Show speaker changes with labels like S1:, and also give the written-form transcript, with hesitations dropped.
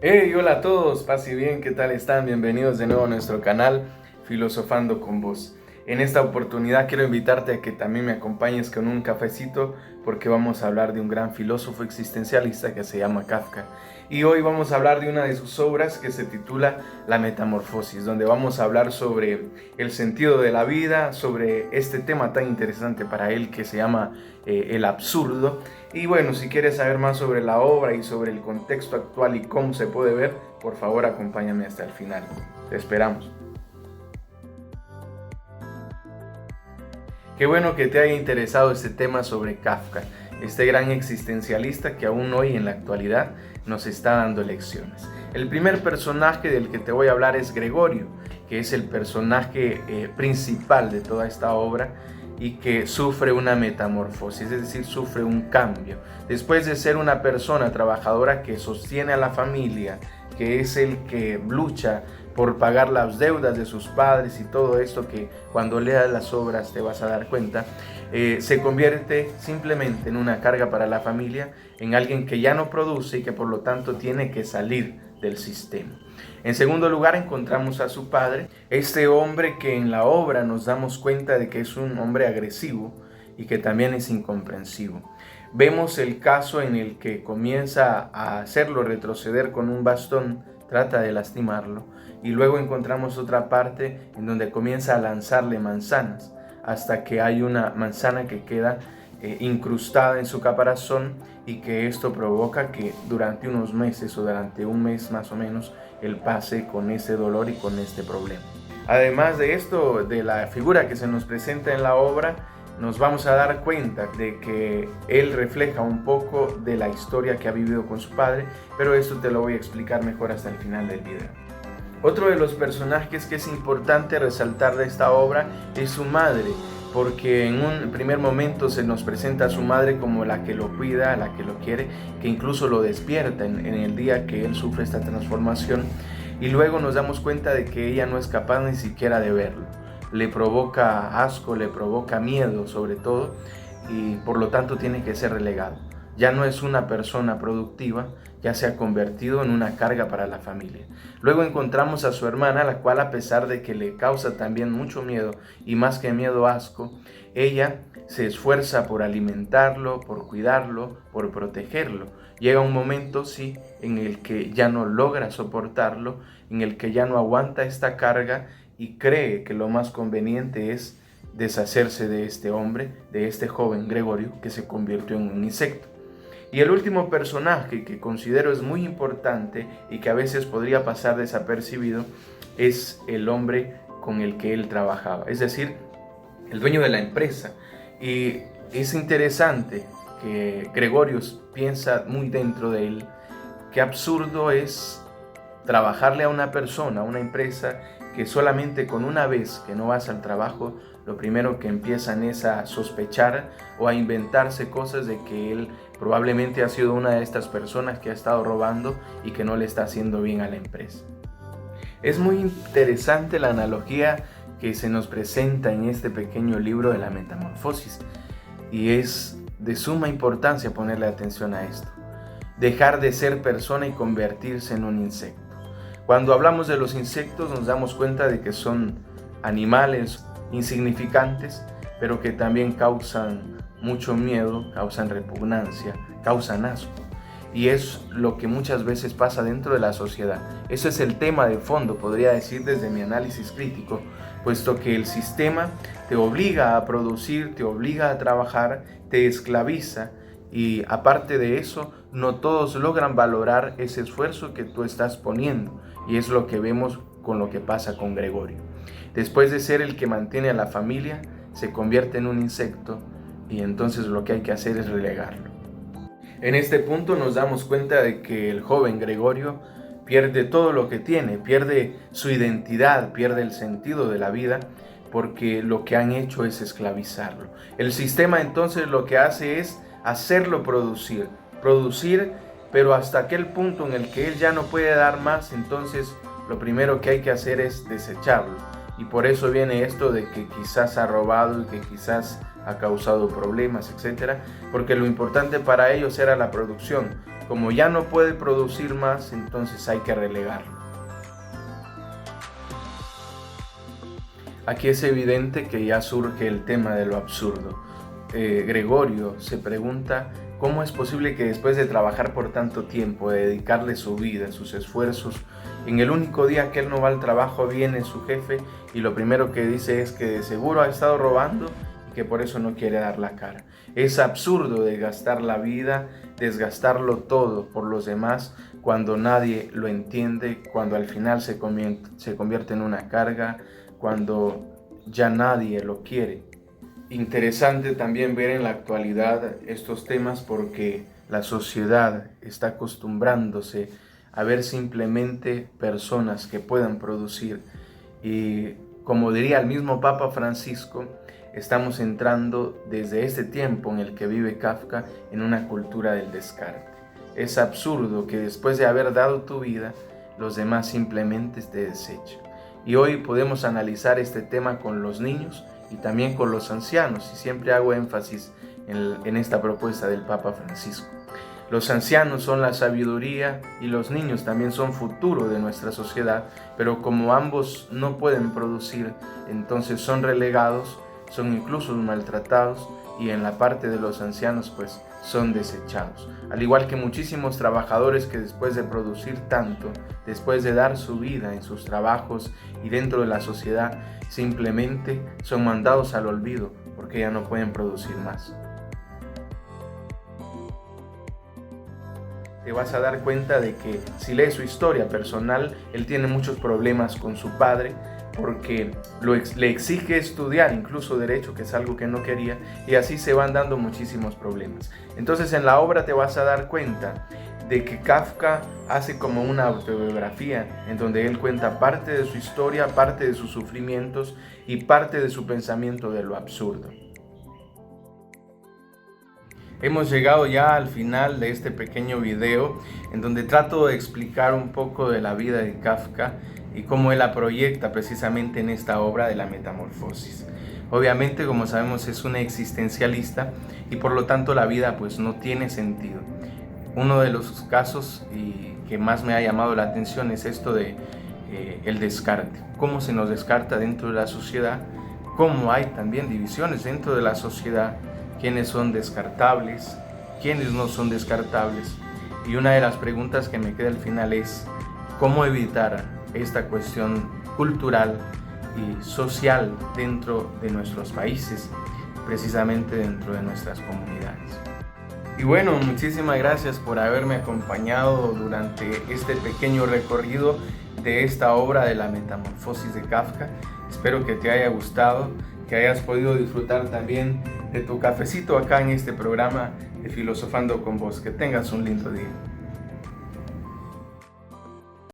S1: Hey, hola a todos, paz y bien, ¿qué tal están? Bienvenidos de nuevo a nuestro canal Filosofando con Vos. En esta oportunidad quiero invitarte a que también me acompañes con un cafecito porque vamos a hablar de un gran filósofo existencialista que se llama Kafka. Y hoy vamos a hablar de una de sus obras que se titula La Metamorfosis, donde vamos a hablar sobre el sentido de la vida, sobre este tema tan interesante para él que se llama el absurdo. Y bueno, si quieres saber más sobre la obra y sobre el contexto actual y cómo se puede ver, por favor acompáñame hasta el final. Te esperamos. Qué bueno que te haya interesado este tema sobre Kafka, este gran existencialista que aún hoy en la actualidad nos está dando lecciones. El primer personaje del que te voy a hablar es Gregorio, que es el personaje principal de toda esta obra y que sufre una metamorfosis, es decir, sufre un cambio. Después de ser una persona trabajadora que sostiene a la familia, que es el que lucha por pagar las deudas de sus padres y todo esto que cuando leas las obras te vas a dar cuenta, se convierte simplemente en una carga para la familia, en alguien que ya no produce y que por lo tanto tiene que salir del sistema. En segundo lugar encontramos a su padre, este hombre que en la obra nos damos cuenta de que es un hombre agresivo y que también es incomprensivo. Vemos el caso en el que comienza a hacerlo retroceder con un bastón, trata de lastimarlo, y luego encontramos otra parte en donde comienza a lanzarle manzanas, hasta que hay una manzana que queda incrustada en su caparazón y que esto provoca que durante unos meses o durante un mes más o menos él pase con ese dolor y con este problema. Además de esto, de la figura que se nos presenta en la obra, nos vamos a dar cuenta de que él refleja un poco de la historia que ha vivido con su padre, pero esto te lo voy a explicar mejor hasta el final del video. Otro de los personajes que es importante resaltar de esta obra es su madre, porque en un primer momento se nos presenta a su madre como la que lo cuida, la que lo quiere, que incluso lo despierta en el día que él sufre esta transformación, y luego nos damos cuenta de que ella no es capaz ni siquiera de verlo. Le provoca asco, le provoca miedo sobre todo, y por lo tanto tiene que ser relegado. Ya no es una persona productiva, ya se ha convertido en una carga para la familia. Luego encontramos a su hermana, la cual a pesar de que le causa también mucho miedo y más que miedo asco, ella se esfuerza por alimentarlo, por cuidarlo, por protegerlo. Llega un momento, sí, en el que ya no logra soportarlo, en el que ya no aguanta esta carga y cree que lo más conveniente es deshacerse de este hombre, de este joven Gregorio, que se convirtió en un insecto. Y el último personaje que considero es muy importante y que a veces podría pasar desapercibido es el hombre con el que él trabajaba, es decir, el dueño de la empresa. Y es interesante que Gregorio piensa muy dentro de él qué absurdo es trabajarle a una persona, a una empresa, que solamente con una vez que no vas al trabajo, lo primero que empiezan es a sospechar o a inventarse cosas de que él probablemente ha sido una de estas personas que ha estado robando y que no le está haciendo bien a la empresa. Es muy interesante la analogía que se nos presenta en este pequeño libro de la Metamorfosis y es de suma importancia ponerle atención a esto. Dejar de ser persona y convertirse en un insecto. Cuando hablamos de los insectos nos damos cuenta de que son animales insignificantes, pero que también causan mucho miedo, causan repugnancia, causan asco. Y es lo que muchas veces pasa dentro de la sociedad. Ese es el tema de fondo, podría decir desde mi análisis crítico, puesto que el sistema te obliga a producir, te obliga a trabajar, te esclaviza y aparte de eso, no todos logran valorar ese esfuerzo que tú estás poniendo. Y es lo que vemos con lo que pasa con Gregorio. Después de ser el que mantiene a la familia, se convierte en un insecto y entonces lo que hay que hacer es relegarlo. En este punto nos damos cuenta de que el joven Gregorio pierde todo lo que tiene, pierde su identidad, pierde el sentido de la vida, porque lo que han hecho es esclavizarlo. El sistema entonces lo que hace es hacerlo producir, pero hasta aquel punto en el que él ya no puede dar más, entonces lo primero que hay que hacer es desecharlo. Y por eso viene esto de que quizás ha robado y que quizás ha causado problemas, etcétera, porque lo importante para ellos era la producción, como ya no puede producir más, entonces hay que relegarlo. Aquí es evidente que ya surge el tema de lo absurdo. Gregorio se pregunta cómo es posible que después de trabajar por tanto tiempo, de dedicarle su vida, sus esfuerzos, en el único día que él no va al trabajo viene su jefe y lo primero que dice es que de seguro ha estado robando y que por eso no quiere dar la cara. Es absurdo desgastar la vida, desgastarlo todo por los demás cuando nadie lo entiende, cuando al final se convierte en una carga, cuando ya nadie lo quiere. Interesante también ver en la actualidad estos temas porque la sociedad está acostumbrándose a ver simplemente personas que puedan producir y, como diría el mismo Papa Francisco, estamos entrando desde este tiempo en el que vive Kafka en una cultura del descarte. Es absurdo que después de haber dado tu vida, los demás simplemente te desechen. Y hoy podemos analizar este tema con los niños y también con los ancianos, y siempre hago énfasis en esta propuesta del Papa Francisco. Los ancianos son la sabiduría y los niños también son futuro de nuestra sociedad, pero como ambos no pueden producir, entonces son relegados, son incluso maltratados y en la parte de los ancianos pues son desechados. Al igual que muchísimos trabajadores que después de producir tanto, después de dar su vida en sus trabajos y dentro de la sociedad, simplemente son mandados al olvido porque ya no pueden producir más. Te vas a dar cuenta de que si lees su historia personal, él tiene muchos problemas con su padre porque le exige estudiar incluso derecho, que es algo que no quería, y así se van dando muchísimos problemas. Entonces en la obra te vas a dar cuenta de que Kafka hace como una autobiografía en donde él cuenta parte de su historia, parte de sus sufrimientos y parte de su pensamiento de lo absurdo. Hemos llegado ya al final de este pequeño video en donde trato de explicar un poco de la vida de Kafka y cómo él la proyecta precisamente en esta obra de la metamorfosis. Obviamente, como sabemos, es un existencialista y por lo tanto la vida pues no tiene sentido. Uno de los casos que más me ha llamado la atención es esto de el descarte. Cómo se nos descarta dentro de la sociedad, cómo hay también divisiones dentro de la sociedad, quiénes son descartables, quiénes no son descartables. Y una de las preguntas que me queda al final es cómo evitar esta cuestión cultural y social dentro de nuestros países, precisamente dentro de nuestras comunidades. Y bueno, muchísimas gracias por haberme acompañado durante este pequeño recorrido de esta obra de la metamorfosis de Kafka. Espero que te haya gustado, que hayas podido disfrutar también de tu cafecito acá en este programa de Filosofando con Vos. Que tengas un lindo día.